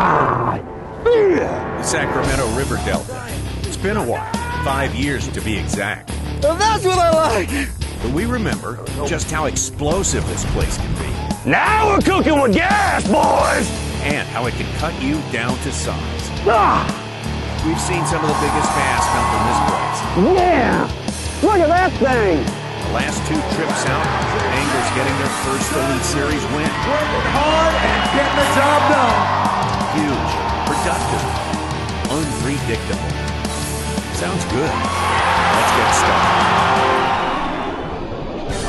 The Sacramento River Delta. It's been a while, 5 years to be exact. Well, that's what I like. But we remember just how explosive this place can be. Now we're cooking with gas, boys. And how it can cut you down to size. Ah, We've seen some of the biggest bass come from this place. yeah. Look at that thing. The last 2 trips out, anglers getting their first Elite Series win. Working hard and getting the job done. Huge, productive, unpredictable. Sounds good. Let's get started.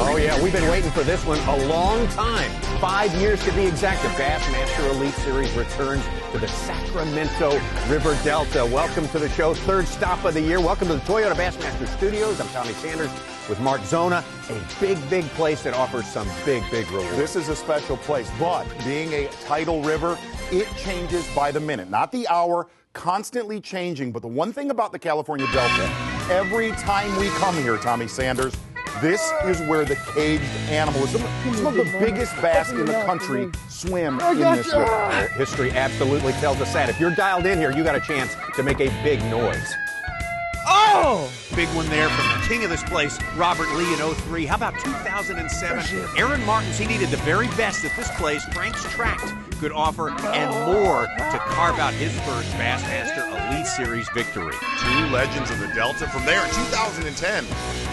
Oh yeah, we've been waiting for this one a long time. 5 years to be exact. The Bassmaster Elite Series returns to the Sacramento River Delta. Welcome to the show, 3rd stop of the year. Welcome to the Toyota Bassmaster Studios. I'm Tommy Sanders with Mark Zona. A big place that offers some big rewards. This is a special place, but being a tidal river, it changes by the minute, not the hour, constantly changing. But the one thing about the California Delta, every time we come here, Tommy Sanders, this is where the caged animals, some of the biggest bass in the country swim in this river. History absolutely tells us that. If you're dialed in here, you got a chance to make a big noise. Oh! Big one there from the king of this place, Robert Lee in 03. How about 2007? Aaron Martens, he needed the very best at this place. Frank's Tract could offer and more to carve out his first Bassmaster Elite Series victory. 2 legends of the Delta. From there in 2010,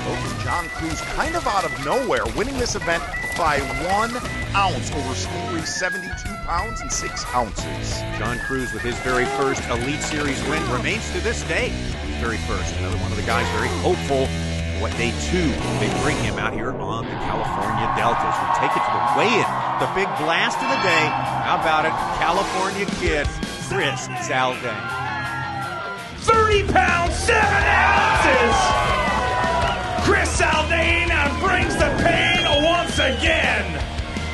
both John Cruz kind of out of nowhere, winning this event by 1 ounce over Stingray's 72 pounds and 6 ounces. John Cruz with his very first Elite Series win remains to this day his very first. Another one of the guys very hopeful for what day 2 they bring him out here on the California Delta. As we take it to the weigh-in, the big blast of the day. How about it? California kid, Chris Zaldain. 30 pounds, 7 ounces. Chris Zaldain brings the pain once again.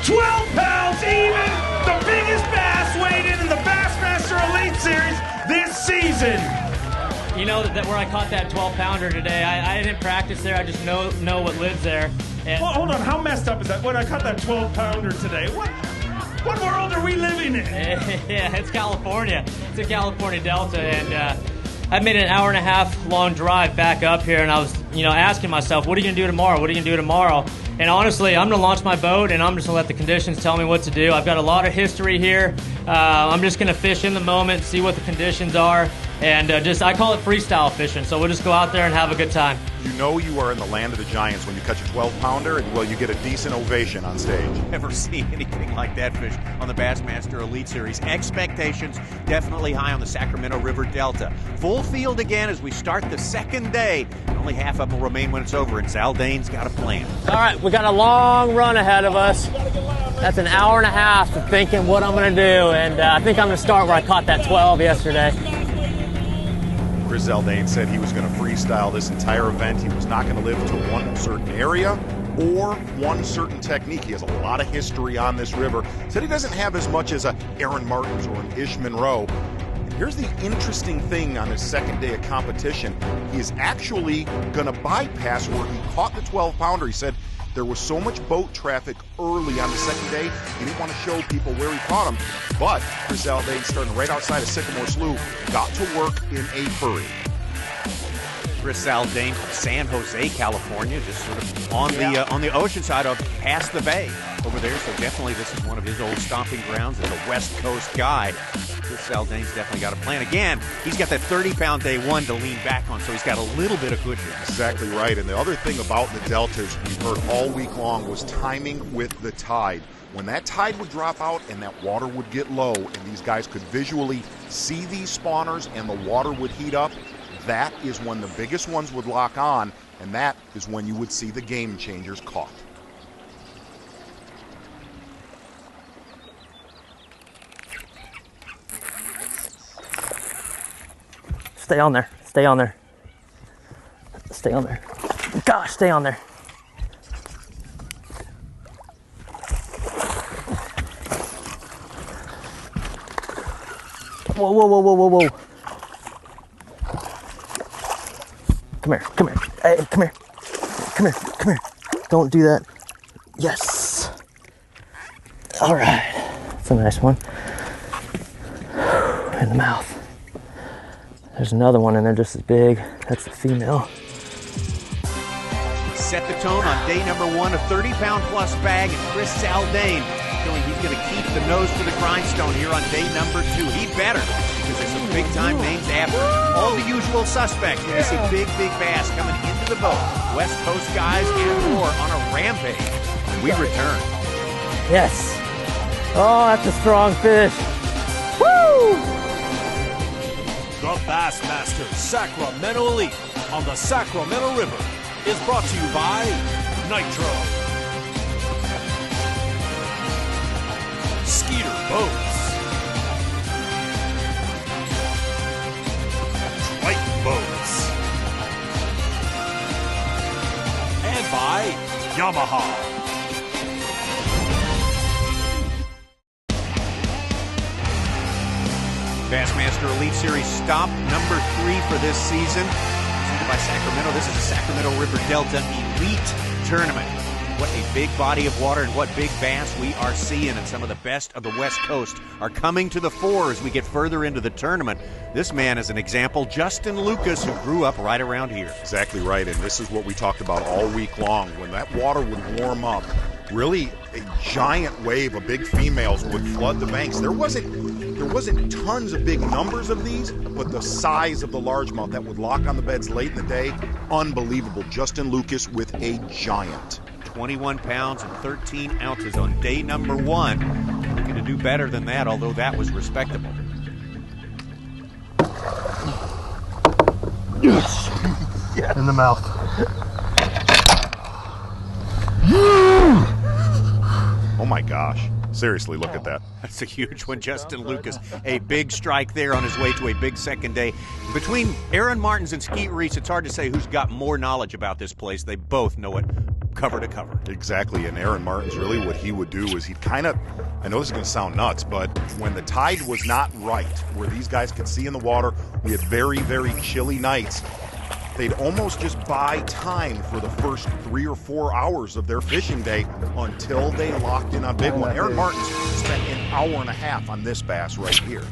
12 pounds even, the biggest bass weighed in the Bassmaster Elite Series this season. You know that where I caught that 12-pounder today, I didn't practice there. I just know what lives there. And Well, hold on, how messed up is that? When I caught that 12-pounder today, what world are we living in? yeah, it's California. It's a California Delta, and I made an hour-and-a-half long drive back up here, and I was, asking myself, what are you gonna do tomorrow? What are you gonna do tomorrow? And honestly, I'm gonna launch my boat, and I'm just gonna let the conditions tell me what to do. I've got a lot of history here. I'm just gonna fish in the moment, see what the conditions are, and I call it freestyle fishing. So we'll just go out there and have a good time. You know you are in the land of the giants when you catch a 12-pounder, and well, you get a decent ovation on stage. Never seen anything like that fish on the Bassmaster Elite Series. Expectations definitely high on the Sacramento River Delta. Full field again as we start the 2nd day. Only half up will remain when it's over, and Zaldain's got a plan. All right, we got a long run ahead of us. That's an hour and a half of thinking what I'm gonna do, and I think I'm gonna start where I caught that 12 yesterday. Chris Zaldain said he was going to freestyle this entire event. He was not going to live to one certain area or one certain technique. He has a lot of history on this river. Said he doesn't have as much as a Aaron Martens or an Ish Monroe. And here's the interesting thing on his 2nd day of competition. He is actually going to bypass where he caught the 12-pounder. He said there was so much boat traffic early on the 2nd day, he didn't want to show people where he caught him. But Chris Zaldain, starting right outside of Sycamore Slough, got to work in a hurry. Chris Zaldain from San Jose, California, just sort of on the ocean side of past the bay over there. So definitely this is one of his old stomping grounds as a West Coast guy. Chris Zaldain's definitely got a plan. Again, he's got that 30-pound day 1 to lean back on, so he's got a little bit of cushion. Exactly right. And the other thing about the deltas we've heard all week long was timing with the tide. When that tide would drop out and that water would get low and these guys could visually see these spawners and the water would heat up, that is when the biggest ones would lock on, and that is when you would see the game changers caught. Stay on there. Stay on there. Stay on there. Gosh, stay on there. Whoa, whoa, whoa, whoa, whoa, whoa. Come here, come here. Hey, come here. Come here, come here. Don't do that. Yes. All right. That's a nice one. in the mouth. There's another one in there just as big. That's the female. Set the tone on day number 1 of 30-pound plus bag, and Chris Zaldain feeling he's going to keep the nose to the grindstone here on day number 2. He better, because there's some big-time names after. All the usual suspects when you see big bass coming into the boat. West Coast guys and more on a rampage when we return. Yes. Oh, that's a strong fish. Woo! The Bassmaster Sacramento Elite on the Sacramento River is brought to you by Nitro, Skeeter Boats, Triton Boats, and by Yamaha. Bassmaster Elite Series stop number 3 for this season. Presented by Sacramento. This is the Sacramento River Delta Elite Tournament. What a big body of water and what big bass we are seeing. And some of the best of the West Coast are coming to the fore as we get further into the tournament. This man is an example, Justin Lucas, who grew up right around here. Exactly right, and this is what we talked about all week long. When that water would warm up, really a giant wave of big females would flood the banks. There wasn't tons of big numbers of these, but the size of the largemouth that would lock on the beds late in the day, unbelievable. Justin Lucas with a giant. 21 pounds and 13 ounces on day number 1. Looking to do better than that, although that was respectable. Yes. Yeah. In the mouth. Oh my gosh. Seriously, look at that. That's a huge one. Justin Lucas, a big strike there on his way to a big second day. Between Aaron Martens and Skeet Reese, it's hard to say who's got more knowledge about this place. They both know it cover to cover. Exactly, and Aaron Martens, really what he would do is he'd kind of, I know this is going to sound nuts, but when the tide was not right, where these guys could see in the water, we had very chilly nights, they'd almost just buy time for the first 3 or 4 hours of their fishing day until they locked in a big one. Aaron Martens spent an hour and a half on this bass right here.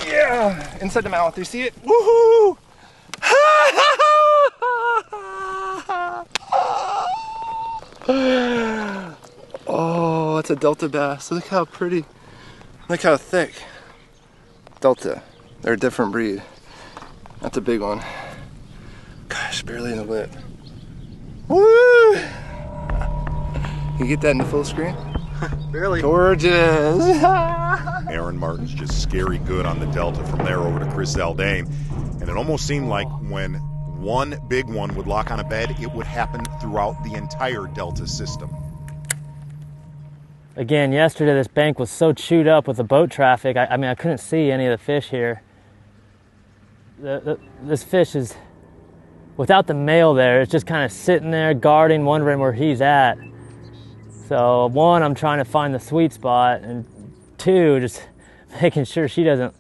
Yeah, inside the mouth. You see it? Woohoo! Oh, it's a Delta bass. Look how pretty. Look how thick. Delta. They're a different breed. That's a big one. Gosh, barely in the lip. Woo! You get that in the full screen? Barely. Gorgeous. Aaron Martens just scary good on the Delta from there over to Chris Zaldain. And it almost seemed like when one big one would lock on a bed, it would happen throughout the entire Delta system. Again, yesterday this bank was so chewed up with the boat traffic. I mean, I couldn't see any of the fish here. This fish is, without the male there, it's just kind of sitting there guarding, wondering where he's at. So 1, I'm trying to find the sweet spot, and 2, just making sure she doesn't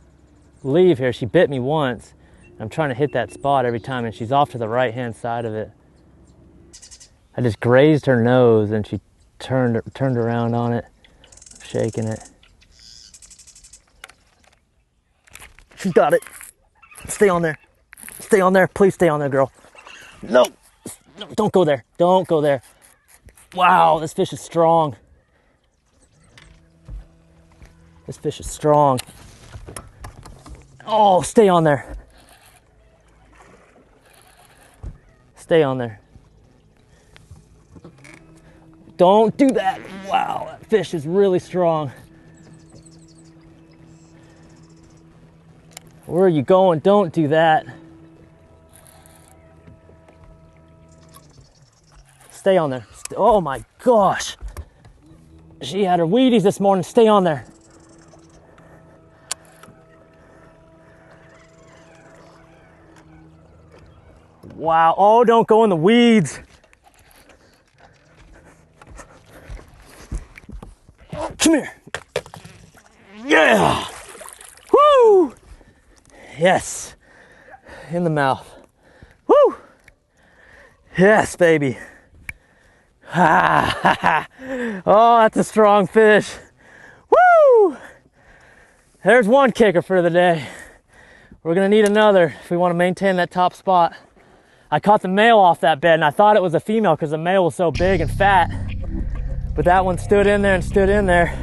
leave here. She bit me once. I'm trying to hit that spot every time, and she's off to the right-hand side of it. I just grazed her nose, and she turned around on it, shaking it. She's got it. Stay on there. Stay on there. Please stay on there, girl. No, don't go there. Don't go there. Wow, this fish is strong. This fish is strong. Oh, stay on there. Stay on there. Don't do that. Wow, that fish is really strong. Where are you going? Don't do that. Stay on there. Oh my gosh. She had her Wheaties this morning. Stay on there. Wow. Oh, don't go in the weeds. Come here. Yeah! Woo! Yes. In the mouth. Woo! Yes, baby. Ah, oh, that's a strong fish. Woo! There's one kicker for the day. We're gonna need another if we want to maintain that top spot. I caught the male off that bed and I thought it was a female because the male was so big and fat. But that one stood in there and stood in there.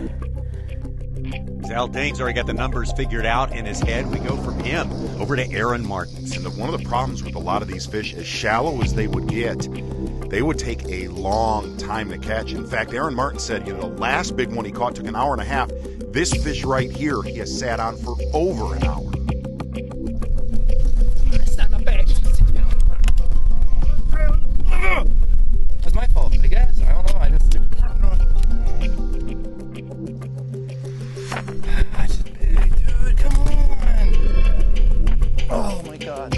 Zaldain's already got the numbers figured out in his head. We go from him over to Aaron Martens. And one of the problems with a lot of these fish, as shallow as they would get, they would take a long time to catch. In fact, Aaron Martens said, the last big one he caught took an hour and a half. This fish right here, he has sat on for over an hour. That's my fault, I guess. I don't know. I just. That's big, dude. Come on. Oh my god.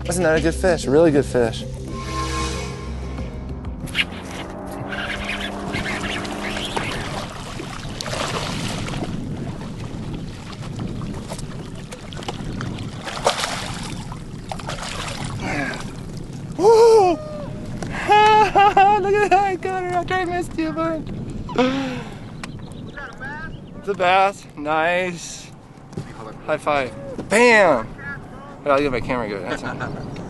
Wasn't that a good fish? A really good fish. Woo! Look at that, I got her after I missed you, bud. It's a bass. Nice. High five. Bam! But I'll get my camera good.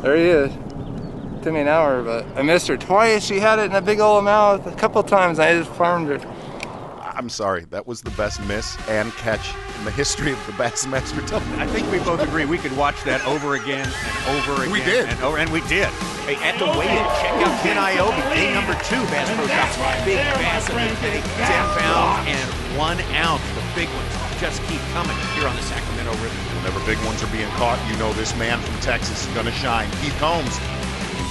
There he is. Took me an hour, but I missed her twice. She had it in a big old mouth a couple times. I just farmed her. I'm sorry, that was the best miss and catch in the history of the Bassmaster Elite. I think we both agree we could watch that over again and over again. We did. And we did. Hey, at the weigh-in, check out Ken Iyobe, day number 2 Bass Pro Shops. Big bass in the day, 10 pounds and 1 ounce. The big ones just keep coming here on the Sacramento River. Whenever big ones are being caught, this man from Texas is going to shine. Keith Combs,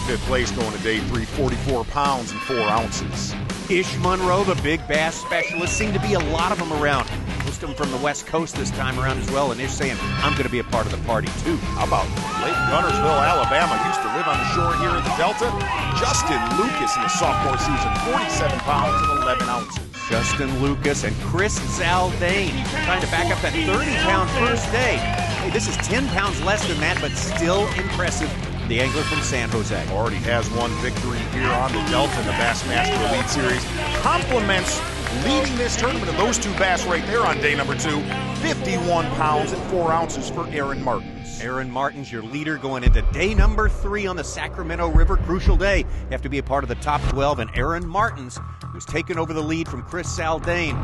5th place going to day 3, 44 pounds and 4 ounces. Ish Monroe, the big bass specialist, seem to be a lot of them around. Most of them from the West Coast this time around as well, and Ish saying, I'm going to be a part of the party too. How about Lake Gunnersville, Alabama, used to live on the shore here in the Delta? Justin Lucas in the sophomore season, 47 pounds and 11 ounces. Justin Lucas and Chris Zaldain trying to back up that 30-pound first day. Hey, this is 10 pounds less than that, but still impressive. The angler from San Jose already has one victory here on the Delta in the Bassmaster Elite Series. Compliments leading this tournament of those 2 bass right there on day number 2. 51 pounds and 4 ounces for Aaron Martens. Aaron Martens, your leader going into day number 3 on the Sacramento River. Crucial day. You have to be a part of the top 12, and Aaron Martens, who's taken over the lead from Chris Zaldain,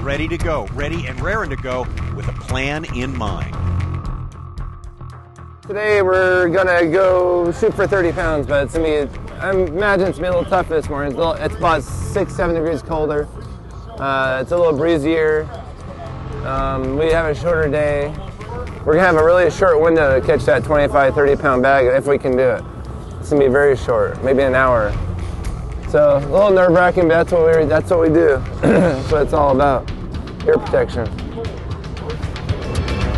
ready to go, ready and raring to go with a plan in mind. Today we're gonna go shoot for 30 pounds, but it's gonna be, I imagine it's gonna be a little tough this morning. It's about 6-7 degrees colder. It's a little breezier. We have a shorter day. We're gonna have a really short window to catch that 25-30 pound bag if we can do it. It's gonna be very short, maybe an hour. So a little nerve-wracking, but that's what we do. That's what it's all about. Ear protection.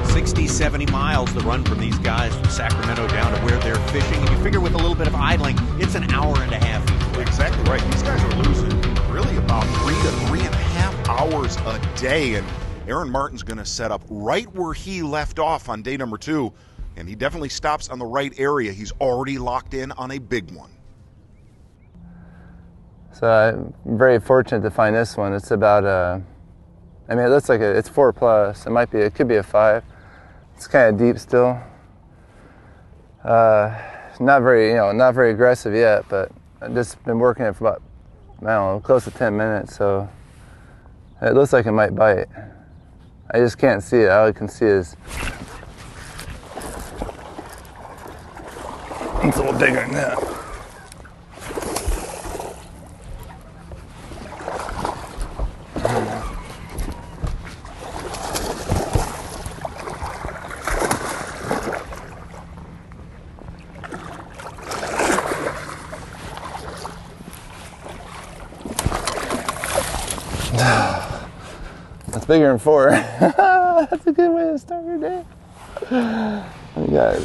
60, 70 miles the run from these guys from Sacramento down to where they're fishing. And you figure with a little bit of idling, it's an hour and a half. Exactly right. These guys are losing really about 3 to 3.5 hours a day. And Aaron Martens going to set up right where he left off on day number 2. And he definitely stops on the right area. He's already locked in on a big one. So I'm very fortunate to find this one. It's about it looks like it's 4+. It could be a 5. It's kind of deep still. Not very aggressive yet, but I've just been working it for about, I don't know, close to 10 minutes, so it looks like it might bite. I just can't see it. All I can see is it's a little bigger than that. That's bigger than 4. That's a good way to start your day. We got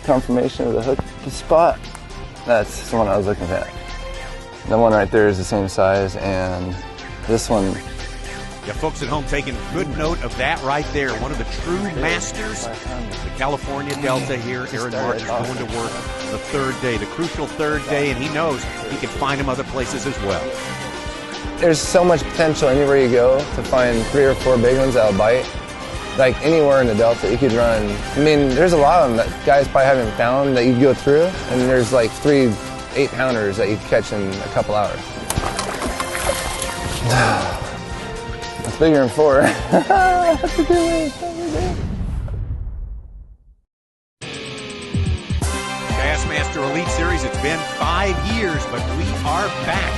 confirmation of the hook spot. That's the one I was looking at. The one right there is the same size, and This one. Yeah, folks at home taking good note of that right there. One of the true masters of the California Delta here. Aaron Martens going to work the third day, the crucial third day, and he knows he can find him other places as well. There's so much potential anywhere you go to find 3 or 4 big ones that'll bite. Like anywhere in the Delta, you could run. I mean, there's a lot of them that guys probably haven't found that you go through, and there's like 3 8-pounders that you catch in a couple hours. That's bigger than 4. That's a good one. Bassmaster Elite Series, it's been 5 years, but we are back.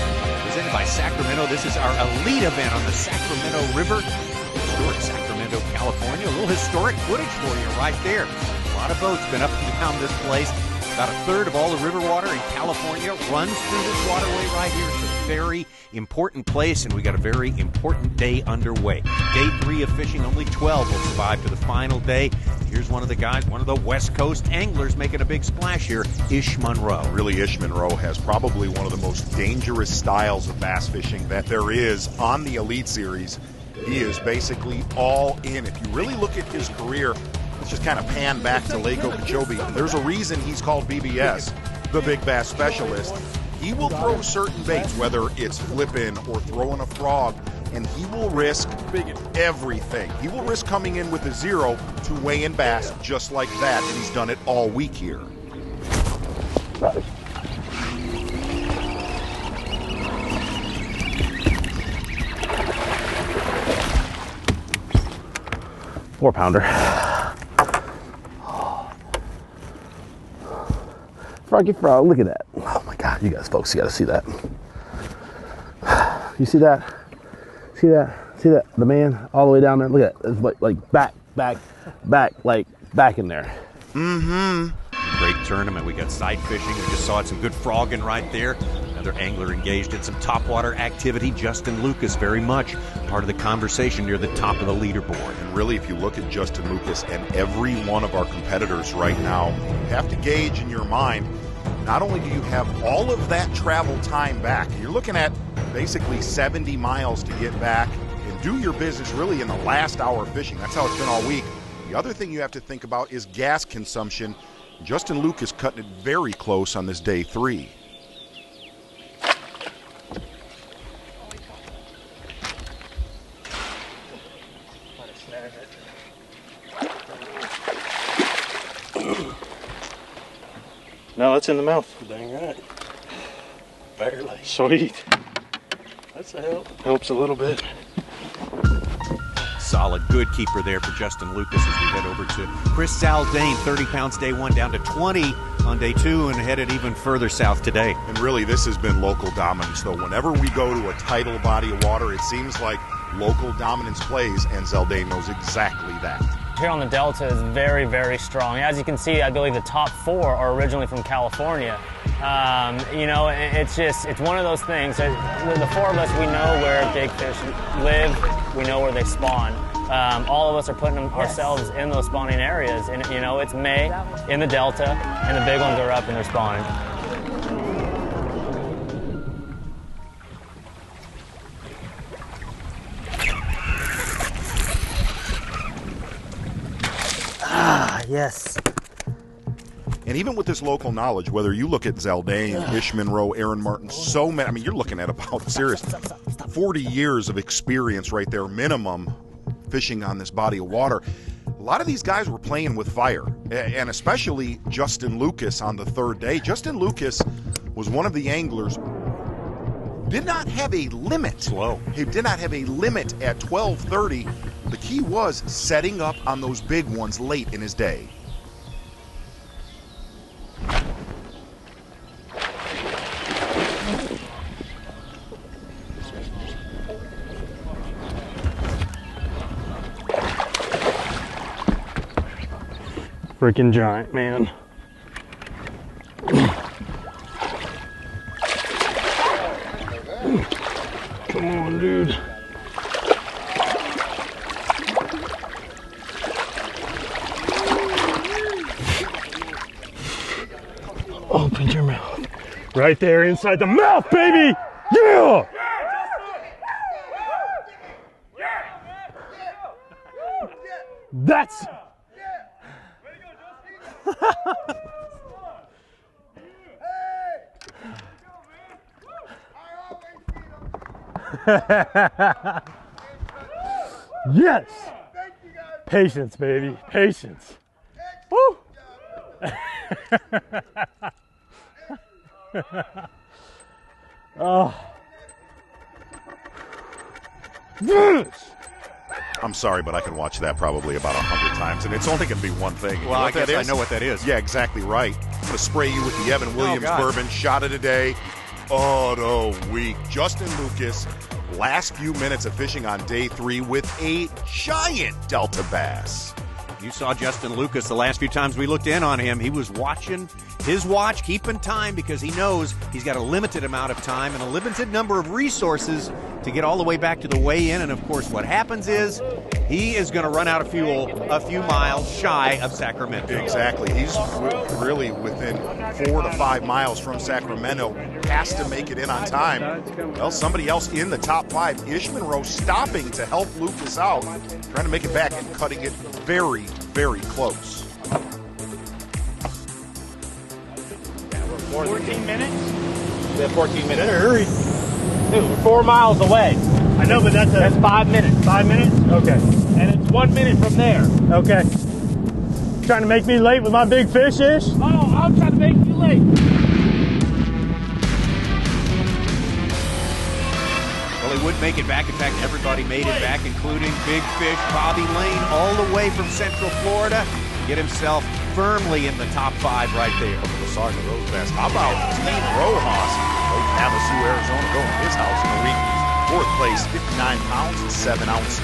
Presented by Sacramento. This is our elite event on the Sacramento River. Historic Sacramento, California. A little historic footage for you right there. A lot of boats been up and down this place. About a third of all the river water in California runs through this waterway right here. It's a very important place, and we got a very important day underway. Day 3 of fishing, only 12 will survive to the final day. Here's one of the guys, one of the West Coast anglers making a big splash here, Ish Monroe. Really, Ish Monroe has probably one of the most dangerous styles of bass fishing that there is on the Elite Series. He is basically all in. If you really look at his career, let's just kind of pan back to Lake Okeechobee. There's a reason he's called BBS, the Big Bass Specialist. He will throw certain baits, whether it's flipping or throwing a frog, and he will risk everything. He will risk coming in with a 0 to weigh in bass just like that, and he's done it all week here. Four-pounder. Froggy frog, look at that. Oh my God, you guys folks, you gotta see that. You see that? See that? See that? The man all the way down there. Look at that. It's like back, like back in there. Mm-hmm. Great tournament. We got sight fishing. We just saw some good frogging right there. Another angler engaged in some topwater activity. Justin Lucas, very much part of the conversation near the top of the leaderboard. And really, if you look at Justin Lucas and every one of our competitors right now, you have to gauge in your mind, not only do you have all of that travel time back, you're looking at basically 70 miles to get back and do your business really in the last hour of fishing. That's how it's been all week. The other thing you have to think about is gas consumption. Justin Lucas cutting it very close on this day 3. No, it's in the mouth. Dang right. Barely. Sweet. That's a help. Helps a little bit. Solid, good keeper there for Justin Lucas as we head over to Chris Zaldain. 30 pounds day 1, down to 20 on day 2, and headed even further south today. And really, this has been local dominance, though. Whenever we go to a tidal body of water, it seems like local dominance plays, and Zaldain knows exactly that. Here on the Delta is very, very strong. As you can see, I believe the top 4 are originally from California. You know, it's one of those things. The 4 of us, we know where big fish live. We know where they spawn. All of us are putting ourselves in those spawning areas. And, you know, it's May in the Delta, and the big ones are up and they're spawning. Ah, yes. And even with this local knowledge, whether you look at Zaldain, Ish Monroe, Aaron Martens, so many, I mean, you're looking at about, serious, 40 years of experience right there, minimum, fishing on this body of water. A lot of these guys were playing with fire, and especially Justin Lucas on the 3rd day. Justin Lucas was one of the anglers, did not have a limit. Slow. He did not have a limit at 12:30. The key was setting up on those big ones late in his day. Freaking giant, man. Come on, dude. Open your mouth. Right there inside the mouth, baby! Yeah! That's. Yes. Patience, baby. Patience. Woo. Oh. Yes. I'm sorry, but I can watch that probably about 100 times, and it's only going to be one thing. Well, I guess I know what that is. Yeah, exactly right. I'm going to spray you with the Evan Williams God. bourbon, shot of the day. Oh, the week. Justin Lucas, last few minutes of fishing on day 3 with a giant Delta bass. You saw Justin Lucas the last few times we looked in on him. He was watching his watch, keeping time, because he knows he's got a limited amount of time and a limited number of resources to get all the way back to the weigh-in. And, of course, what happens is he is going to run out of fuel a few miles shy of Sacramento. Exactly. He's really within 4 to 5 miles from Sacramento. Has to make it in on time. Well, somebody else in the top 5, Ish Monroe, stopping to help Lucas out, trying to make it back and cutting it very, very close. 14 minutes? We have 14 minutes. Hurry. Dude, we're 4 miles away. I know, but that's 5 minutes. 5 minutes? Okay. And it's 1 minute from there. Okay. Trying to make me late with my big fish, Ish? Oh, I'm trying to make you late. Well, he would make it back. In fact, everybody made it back, including Big Fish Bobby Lane, all the way from Central Florida. Get himself firmly in the top 5 right there. The Sergeant Rose Bass. How about Team Rojas? Lake Havasu, Arizona, going to his house in the week. 4th place, 59 pounds and 7 ounces.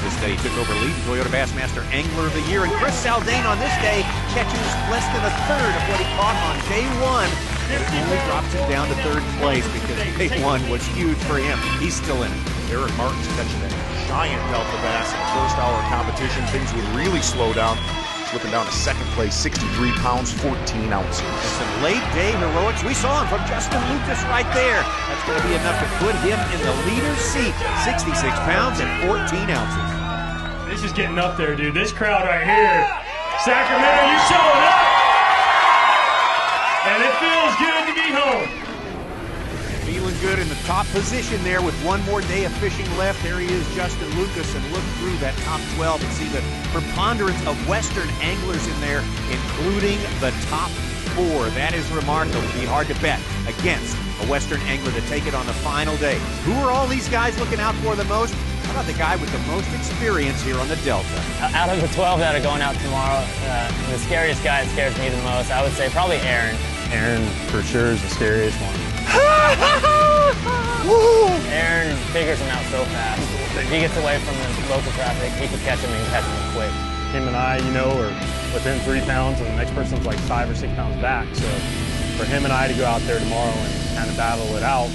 This day he took over lead Toyota Bassmaster Angler of the Year, and Chris Zaldain on this day catches less than a third of what he caught on day 1. It only drops him down to 3rd place because day 1 was huge for him. He's still in it. Eric Martens catching that giant Delta bass in the first hour of competition. Things would really slow down. Slipping down to 2nd place, 63 pounds, 14 ounces. And some late day heroics. We saw him from Justin Lucas right there. That's going to be enough to put him in the leader's seat. 66 pounds and 14 ounces. This is getting up there, dude. This crowd right here. Sacramento, you showing up. And it feels good to be home. Feeling good in the top position there with one more day of fishing left. There he is, Justin Lucas, and look through that top 12 and see the preponderance of Western anglers in there, including the top 4. That is remarkable. It would be hard to bet against a Western angler to take it on the final day. Who are all these guys looking out for the most? How about the guy with the most experience here on the Delta? Out of the 12 that are going out tomorrow, the scariest guy that scares me the most, I would say probably Aaron. Aaron, for sure, is the scariest one. Aaron figures him out so fast. If he gets away from the local traffic, he can catch him and catch him quick. Him and I, are within 3 pounds, and the next person's like 5 or 6 pounds back. So for him and I to go out there tomorrow and kind of battle it out,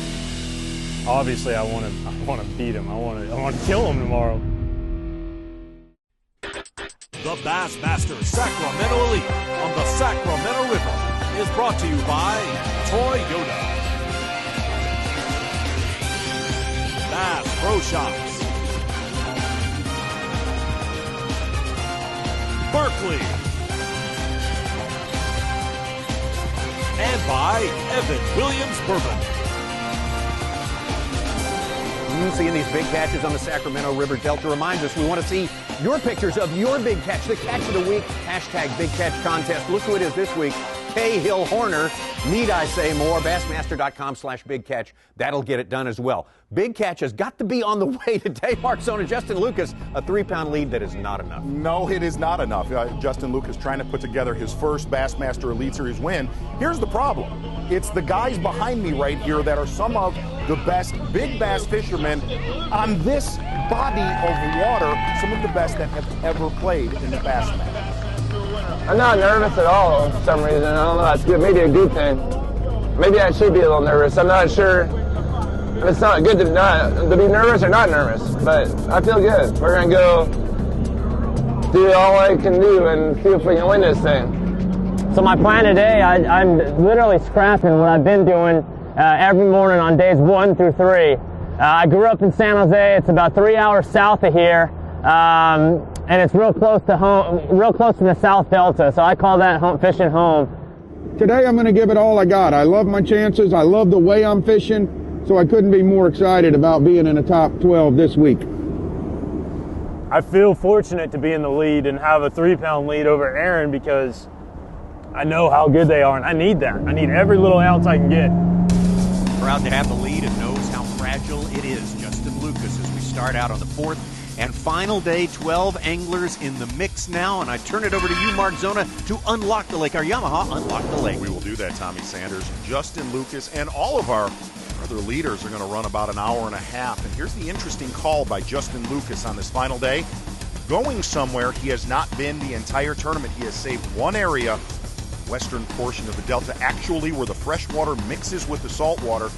obviously I want to beat him. I want to kill him tomorrow. The Bassmaster Sacramento Elite on the Sacramento River is brought to you by Toyota, Bass Pro Shops, Berkeley, and by Evan Williams Bourbon. Seeing these big catches on the Sacramento River Delta reminds us we want to see your pictures of your big catch, the catch of the week, hashtag Big Catch Contest. Look who it is this week, Cahill Horner. Need I say more? Bassmaster.com/Big Catch. That'll get it done as well. Big Catch has got to be on the way today. Mark Zone and Justin Lucas, a 3-pound lead that is not enough. No, it is not enough. Justin Lucas trying to put together his first Bassmaster Elite Series win. Here's the problem. It's the guys behind me right here that are some of the best big bass fishermen on this body of water, some of the best that have ever played in the Bassmaster. I'm not nervous at all for some reason. I don't know. That's good. Maybe a good thing. Maybe I should be a little nervous. I'm not sure. It's not good to be nervous or not nervous, but I feel good. We're going to go do all I can do and see if we can win this thing. So my plan today, I'm literally scrapping what I've been doing every morning on days 1 through 3. I grew up in San Jose. It's about 3 hours south of here. and it's real close to home, real close to the South Delta, so I call that fishing home. Today I'm going to give it all I got. I love my chances. I love the way I'm fishing, so I couldn't be more excited about being in the top 12 this week. I feel fortunate to be in the lead and have a 3-pound lead over Aaron because I know how good they are, and I need that. I need every little ounce I can get. Proud to have the lead and knows how fragile it is. Justin Lucas as we start out on the 4th and final day. 12 anglers in the mix now, and I turn it over to you, Mark Zona, to unlock the lake. Our Yamaha unlock the lake. We will do that, Tommy Sanders. Justin Lucas and all of our other leaders are going to run about an hour and a half. And here's the interesting call by Justin Lucas on this final day. Going somewhere he has not been the entire tournament. He has saved one area, western portion of the Delta, actually where the fresh water mixes with the salt water.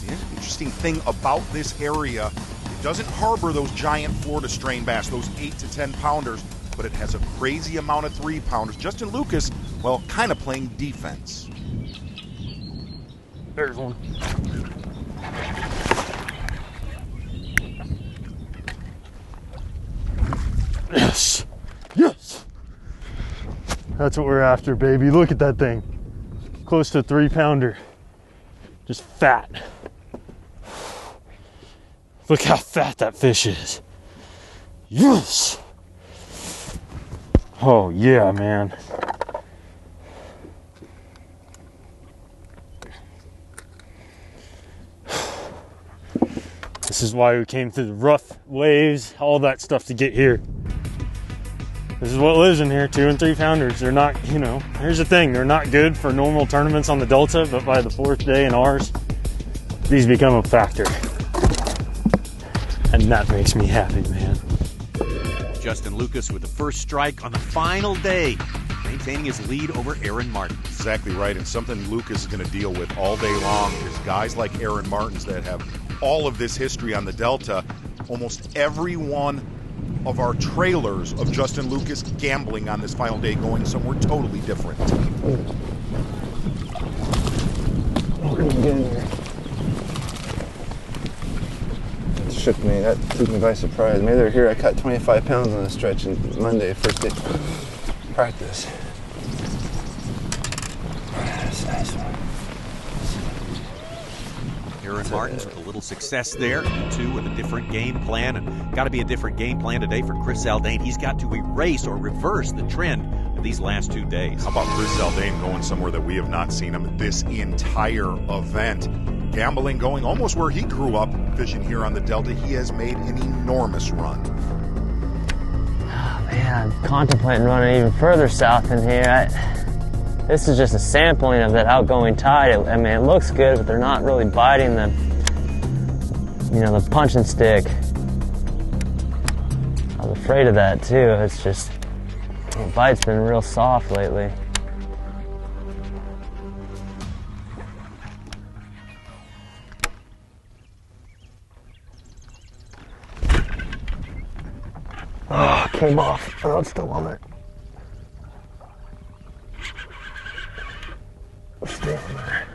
The interesting thing about this area, it doesn't harbor those giant Florida strain bass, those 8 to 10 pounders, but it has a crazy amount of 3-pounders. Justin Lucas, well, kind of playing defense. There's one. Yes, yes. That's what we're after, baby. Look at that thing. Close to a 3-pounder. Just fat. Look how fat that fish is. Yes. Oh yeah, man. This is why we came through the rough waves, all that stuff to get here. This is what lives in here, 2 and 3 pounders. They're not, you know, here's the thing, they're not good for normal tournaments on the Delta, but by the 4th day in ours, these become a factor. And that makes me happy, man. Justin Lucas with the first strike on the final day, maintaining his lead over Aaron Martens. Exactly right, and something Lucas is going to deal with all day long is guys like Aaron Martens that have all of this history on the Delta. Almost every one of our trailers of Justin Lucas gambling on this final day, going somewhere totally different. It shook me. That took me by surprise. Maybe they're here. I caught 25 pounds on a stretch on Monday, first day practice. That's a nice one. Aaron Martens with a little success there, 2 with a different game plan, and got to be a different game plan today for Chris Zaldain. He's got to erase or reverse the trend of these last 2 days. How about Chris Zaldain going somewhere that we have not seen him this entire event? Gambling going almost where he grew up fishing here on the Delta. He has made an enormous run. Oh, man, I'm contemplating running even further south in here. This is just a sampling of that outgoing tide. I mean, it looks good, but they're not really biting the, you know, the punching stick. I was afraid of that too. It's just, the bite's been real soft lately. Oh, it came off. Oh, it's still on there. Stay on there.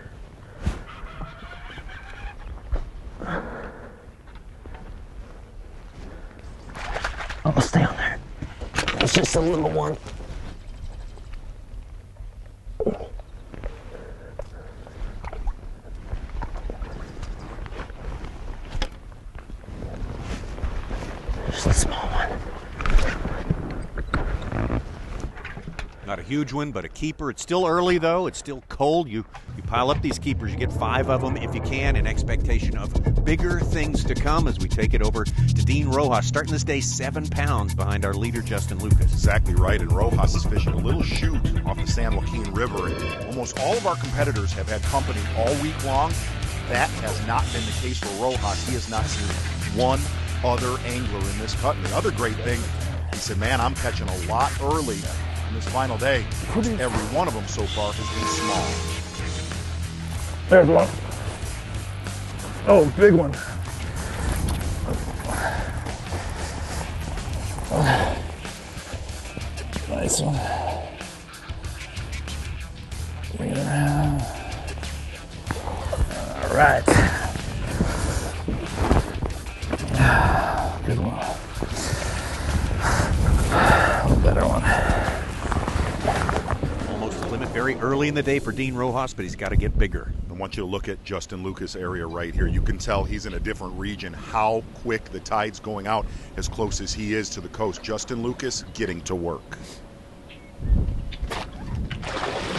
Oh, stay on there. It's just a little one. Just a small one. Not a huge one, but a keeper. It's still early, though. It's still cold. You pile up these keepers. You get 5 of them if you can, in expectation of bigger things to come as we take it over to Dean Rojas, starting this day 7 pounds behind our leader, Justin Lucas. Exactly right, and Rojas is fishing a little chute off the San Joaquin River, and almost all of our competitors have had company all week long. That has not been the case for Rojas. He has not seen one other angler in this cut. And the other great thing, he said, man, I'm catching a lot early on this final day. Every one of them so far has been small. There's one. Oh, big one. Nice one. Bring it around. All right. Good one. very early in the day for Dean Rojas, but he's got to get bigger. I want you to look at Justin Lucas area right here. You can tell he's in a different region, how quick the tide's going out as close as he is to the coast. Justin Lucas getting to work.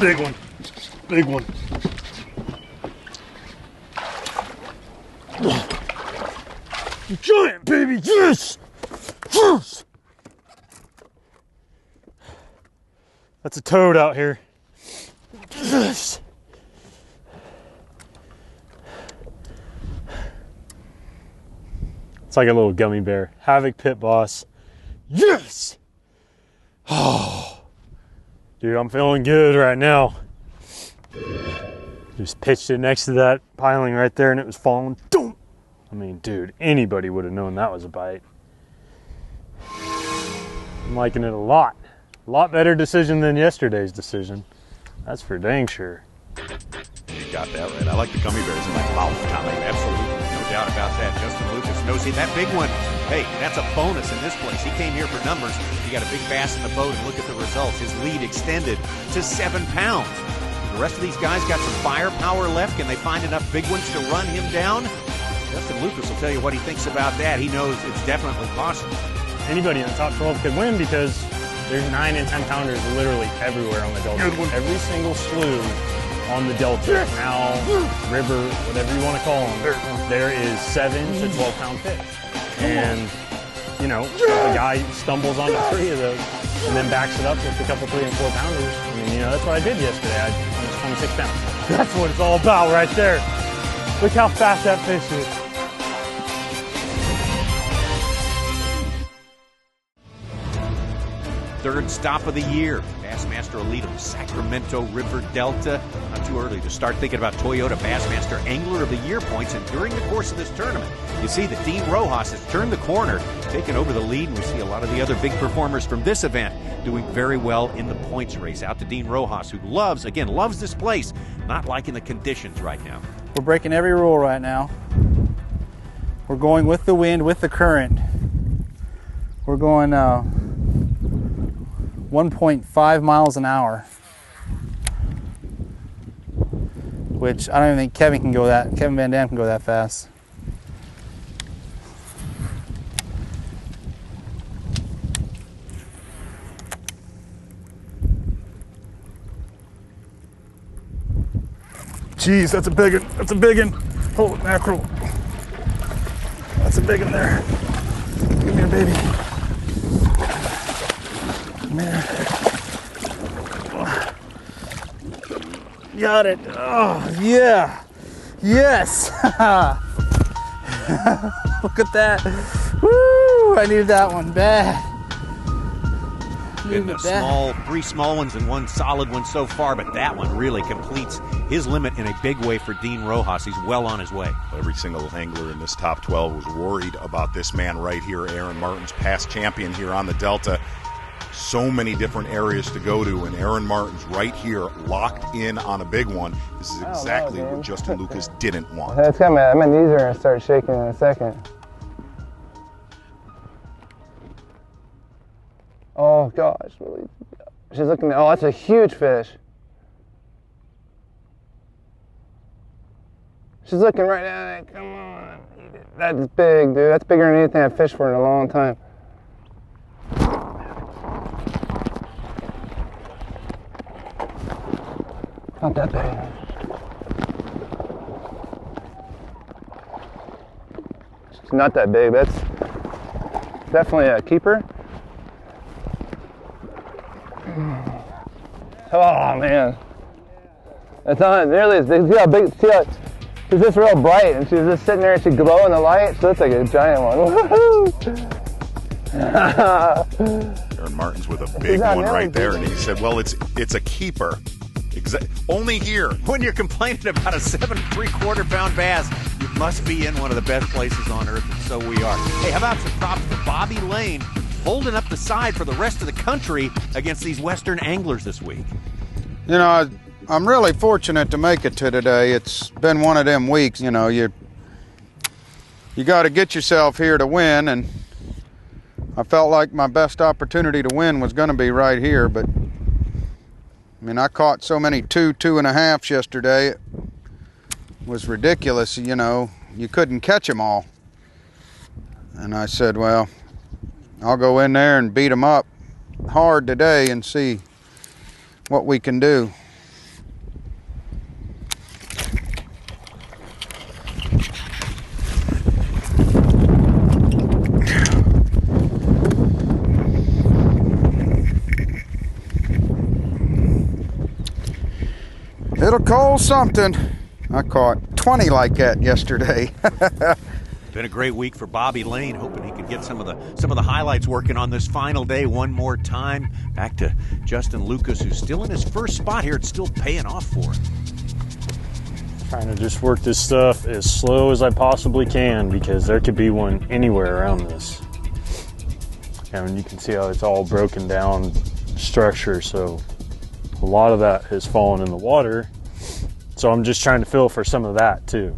Big one. Big one. Giant, baby, yes! Yes! That's a toad out here. Yes! It's like a little gummy bear. Havoc Pit Boss. Yes! Oh, dude, I'm feeling good right now. Just pitched it next to that piling right there and it was falling. I mean, dude, anybody would have known that was a bite. I'm liking it a lot. A lot better decision than yesterday's decision. That's for dang sure. You got that right. I like the gummy bears in my mouth, Tommy. Absolutely. No doubt about that. Justin Lucas knows that big one. Hey, that's a bonus in this place. He came here for numbers. He got a big bass in the boat, and look at the results. His lead extended to 7 pounds. The rest of these guys got some firepower left. Can they find enough big ones to run him down? Justin Lucas will tell you what he thinks about that. He knows it's definitely possible. Anybody in the top 12 could win because there's 9 and 10 pounders literally everywhere on the Delta. Every single slough on the Delta, canal, river, whatever you want to call them, there is 7 to 12 pound fish. And, you know, if a guy stumbles onto 3 of those and then backs it up with a couple 3 and 4 pounders, I mean, you know, that's what I did yesterday. I almost 26 pounds. That's what it's all about right there. Look how fast that fish is. Third stop of the year, Bassmaster Elite of Sacramento River Delta. Not too early to start thinking about Toyota Bassmaster Angler of the Year points. And during the course of this tournament, you see that Dean Rojas has turned the corner, taken over the lead, and we see a lot of the other big performers from this event doing very well in the points race. Out to Dean Rojas, who loves this place, not liking the conditions right now. We're breaking every rule right now. We're going with the wind, with the current. We're going 1.5 miles an hour, which I don't even think Kevin Van Dam can go that fast. Jeez, that's a big one. That's a big one. Holy mackerel. That's a big one there. Give me a baby. Come here. Got it. Oh, yeah. Yes. Look at that. Woo, I needed that one bad. Been three small ones and one solid one so far, but that one really completes his limit in a big way for Dean Rojas. He's well on his way. Every single angler in this top 12 was worried about this man right here, Aaron Martens, past champion here on the Delta. So many different areas to go to, and Aaron Martens right here locked in on a big one. This is exactly what Justin Lucas didn't want. That's coming. My knees are going to start shaking in a second. Oh gosh, really? She's looking at, oh, that's a huge fish. She's looking right at it, come on. That's big, dude. That's bigger than anything I've fished for in a long time. Not that big. It's not that big, that's definitely a keeper. Oh man, it's not nearly as big. See how big? See how she's just real bright, and she's just sitting there and she's glowing in the light. So it's like a giant one. Aaron Martens with a big one right there, and he said, "Well, it's a keeper." Only here. When you're complaining about a 7 3/4 pound bass, you must be in one of the best places on earth, and so we are. Hey, how about some props to Bobby Lane, holding up the side for the rest of the country against these Western anglers this week? You know, I'm really fortunate to make it to today. It's been one of them weeks, you know, you got to get yourself here to win, and I felt like my best opportunity to win was going to be right here, but I mean, I caught so many 2.5s yesterday. It was ridiculous, you know. You couldn't catch them all. And I said, well, I'll go in there and beat them up hard today and see what we can do. It'll call something. I caught 20 like that yesterday. Been a great week for Bobby Lane, hoping he could get some of the highlights working on this final day one more time. Back to Justin Lucas, who's still in his first spot here. It's still paying off for him. Trying to just work this stuff as slow as I possibly can because there could be one anywhere around this. And you can see how it's all broken down structure, so a lot of that has fallen in the water. So I'm just trying to feel for some of that too.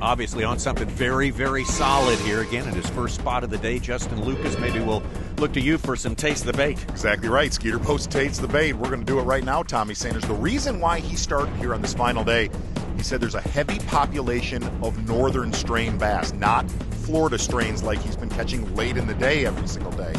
Obviously on something very, very solid here. Again, at his first spot of the day, Justin Lucas. Maybe we'll look to you for some Taste the Bait. Exactly right. Skeeter Post Taste the Bait. We're going to do it right now, Tommy Sanders. The reason why he started here on this final day, he said there's a heavy population of northern strain bass, not Florida strains like he's been catching late in the day every single day.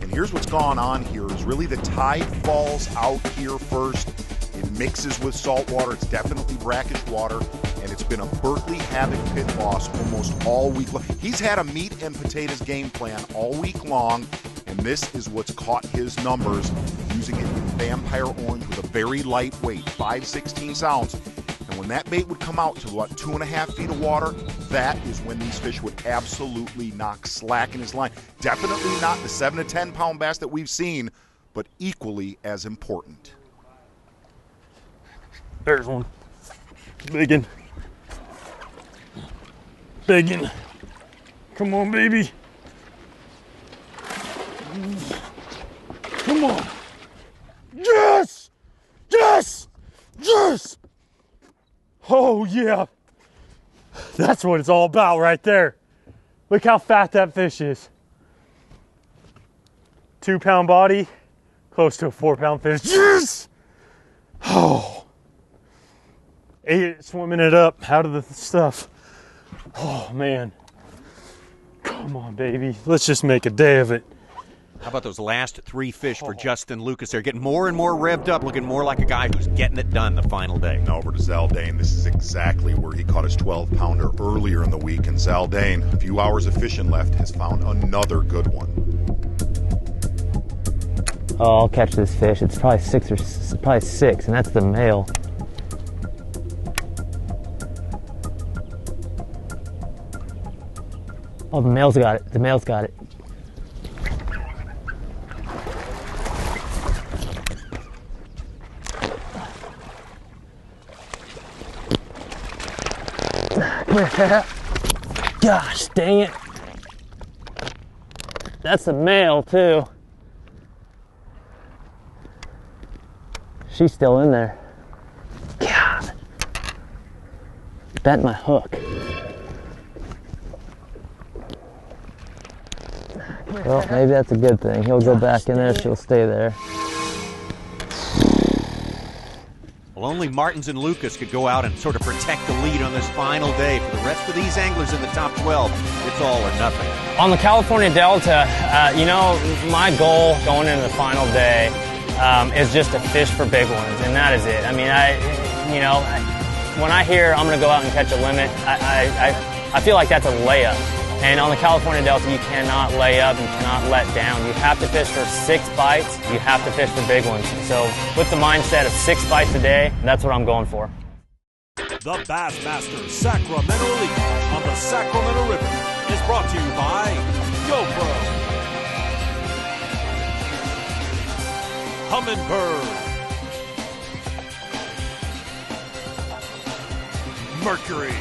And here's what's gone on here is really the tide falls out here first. It mixes with salt water. It's definitely brackish water. And it's been a Berkeley Havoc pit boss almost all week long. He's had a meat and potatoes game plan all week long, and this is what's caught his numbers, using it with Vampire Orange with a very light weight, 5/16 ounce. And when that bait would come out to about 2.5 feet of water, that is when these fish would absolutely knock slack in his line. Definitely not the 7 to 10 pound bass that we've seen, but equally as important. There's one. Biggin. Biggin. Come on, baby. Come on. Yes! Yes! Yes! Oh, yeah. That's what it's all about right there. Look how fat that fish is. 2 pound body, close to a 4 pound fish. Yes! Oh. Ate it, swimming it up out of the stuff. Oh, man. Come on, baby. Let's just make a day of it. How about those last 3 fish for Justin Lucas? They're getting more and more revved up, looking more like a guy who's getting it done the final day. Now over to Zaldain. This is exactly where he caught his 12-pounder earlier in the week. And Zaldain, a few hours of fishing left, has found another good one. Oh, I'll catch this fish. It's probably 6, and that's the male. Oh, the male's got it. The male's got it. Gosh, dang it. That's a male, too. She's still in there. God. Bent my hook. Well, maybe that's a good thing. He'll go back in there, she'll stay there. Well, only Martens and Lucas could go out and sort of protect the lead on this final day. For the rest of these anglers in the top 12, it's all or nothing. On the California Delta, you know, my goal going into the final day is just to fish for big ones, and that is it. I mean, when I hear I'm going to go out and catch a limit, I feel like that's a layup. And on the California Delta, you cannot lay up and cannot let down. You have to fish for 6 bites. You have to fish for big ones. So with the mindset of 6 bites a day, that's what I'm going for. The Bassmaster Sacramento Elite on the Sacramento River is brought to you by GoPro, Humminbird, Mercury,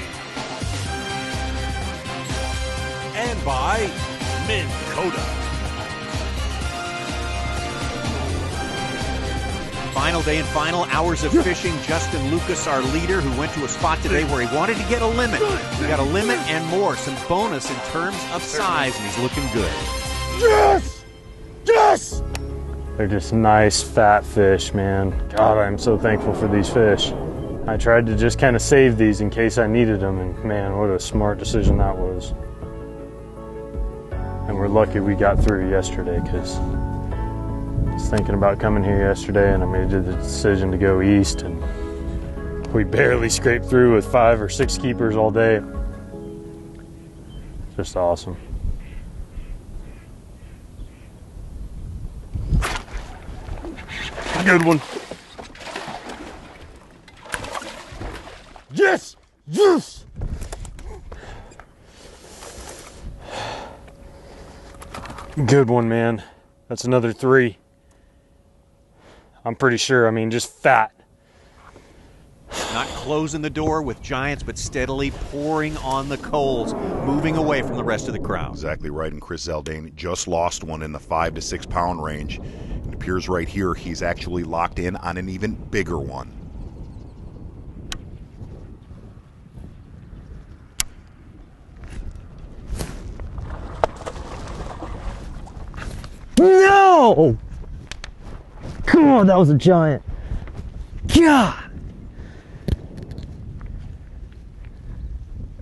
and by Minn Kota. Final day and final hours of fishing. Justin Lucas, our leader, who went to a spot today where he wanted to get a limit. He got a limit and more, some bonus in terms of size, and he's looking good. Yes! Yes! They're just nice, fat fish, man. God, I'm so thankful for these fish. I tried to just kind of save these in case I needed them, and man, what a smart decision that was. And we're lucky we got through yesterday, because I was thinking about coming here yesterday and I made the decision to go east, and we barely scraped through with 5 or 6 keepers all day. Just awesome. Good one. Yes! Yes! Good one, man. That's another 3. I'm pretty sure. I mean, just fat. Not closing the door with giants, but steadily pouring on the coals, moving away from the rest of the crowd. Exactly right, and Chris Zaldain just lost one in the 5 to 6 pound range. It appears right here he's actually locked in on an even bigger one. No! Come on, that was a giant. God!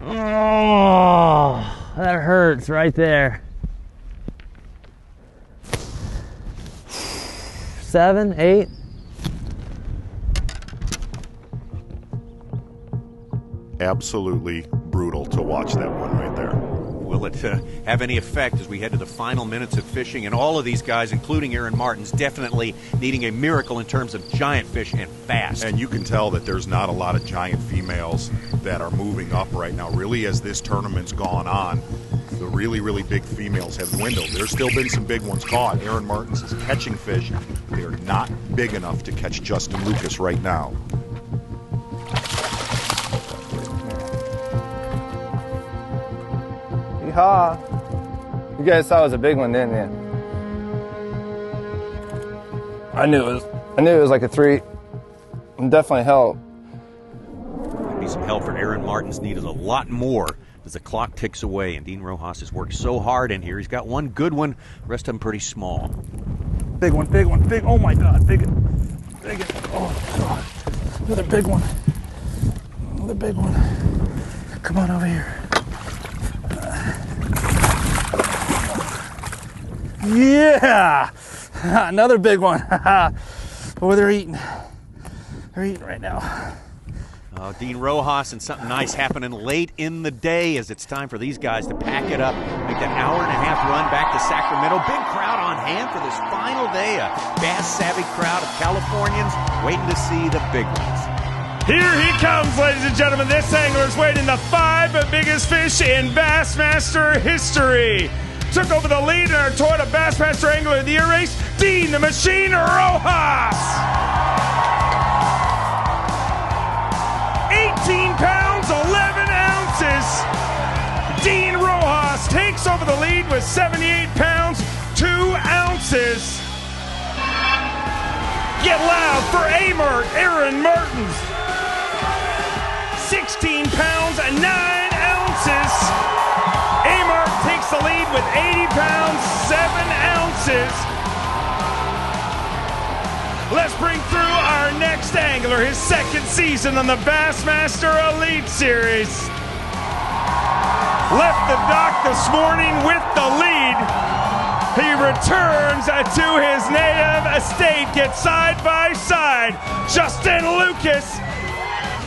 Oh, that hurts right there. 7, 8. Absolutely brutal to watch that one right there. Will it have any effect as we head to the final minutes of fishing? And all of these guys, including Aaron Martens, definitely needing a miracle in terms of giant fish and fast. And you can tell that there's not a lot of giant females that are moving up right now. Really, as this tournament's gone on, the really, really big females have dwindled. There's still been some big ones caught. Aaron Martens is catching fish. They are not big enough to catch Justin Lucas right now. Yeehaw. You guys saw it was a big one, didn't you? I knew it was like a 3. And definitely help. Maybe some help for Aaron Martens needed a lot more as the clock ticks away, and Dean Rojas has worked so hard in here. He's got one good one, the rest of them pretty small. Big one, big one, big. Oh my God, big one, big one. Oh God, another big one, another big one. Come on over here. Yeah, another big one. Boy, they're eating. They're eating right now. Dean Rojas, and something nice happening late in the day as it's time for these guys to pack it up, make that hour-and-a-half run back to Sacramento. Big crowd on hand for this final day. A bass-savvy crowd of Californians waiting to see the big ones. Here he comes, ladies and gentlemen. This angler's weighing the 5 biggest fish in Bassmaster history. Took over the lead in our Toyota Bassmaster Angler of the Year race, Dean the Machine Rojas. 18 pounds, 11 ounces. Dean Rojas takes over the lead with 78 pounds, 2 ounces. Get loud for Aaron Martens. 16 pounds, 9 ounces. Amart takes the lead with 80 pounds, 7 ounces. Let's bring through our next angler, his second season on the Bassmaster Elite Series. Left the dock this morning with the lead. He returns to his native estate, gets side by side. Justin Lucas.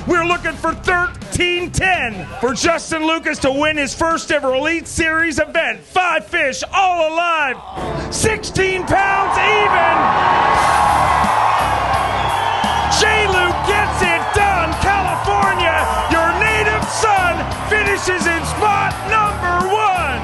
We're looking for 13-10 for Justin Lucas to win his first ever Elite Series event. 5 fish, all alive. 16 pounds even. J-Luke gets it done. California, your native son, finishes in spot number 1.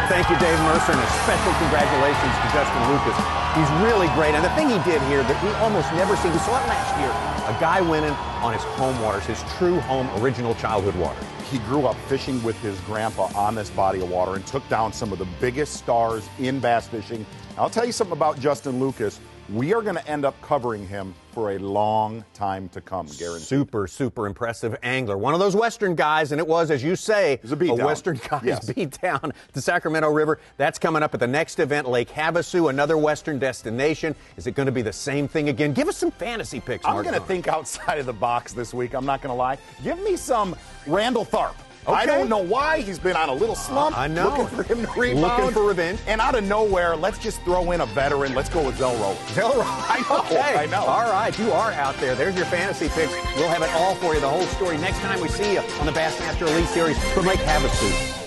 Thank you, Dave Mercer, and a special congratulations to Justin Lucas. He's really great, and the thing he did here that we almost never see, we saw it last year, a guy winning on his home waters, his true home, original childhood water. He grew up fishing with his grandpa on this body of water and took down some of the biggest stars in bass fishing. I'll tell you something about Justin Lucas. We are going to end up covering him for a long time to come, guaranteed. Super, super impressive angler. One of those Western guys, and it was, as you say, a Western guy's beat down the Sacramento River. That's coming up at the next event, Lake Havasu, another Western destination. Is it going to be the same thing again? Give us some fantasy picks, I'm going to think outside of the box this week. I'm not going to lie. Give me some Randall Tharp. Okay. I don't know why. He's been on a little slump. I know. Looking for him to rebound. Looking for revenge. And out of nowhere, let's just throw in a veteran. Let's go with Zelro. I know. Okay. I know. All right. You are out there. There's your fantasy picks. We'll have it all for you, the whole story, next time we see you on the Bassmaster Elite Series from Lake Havasu.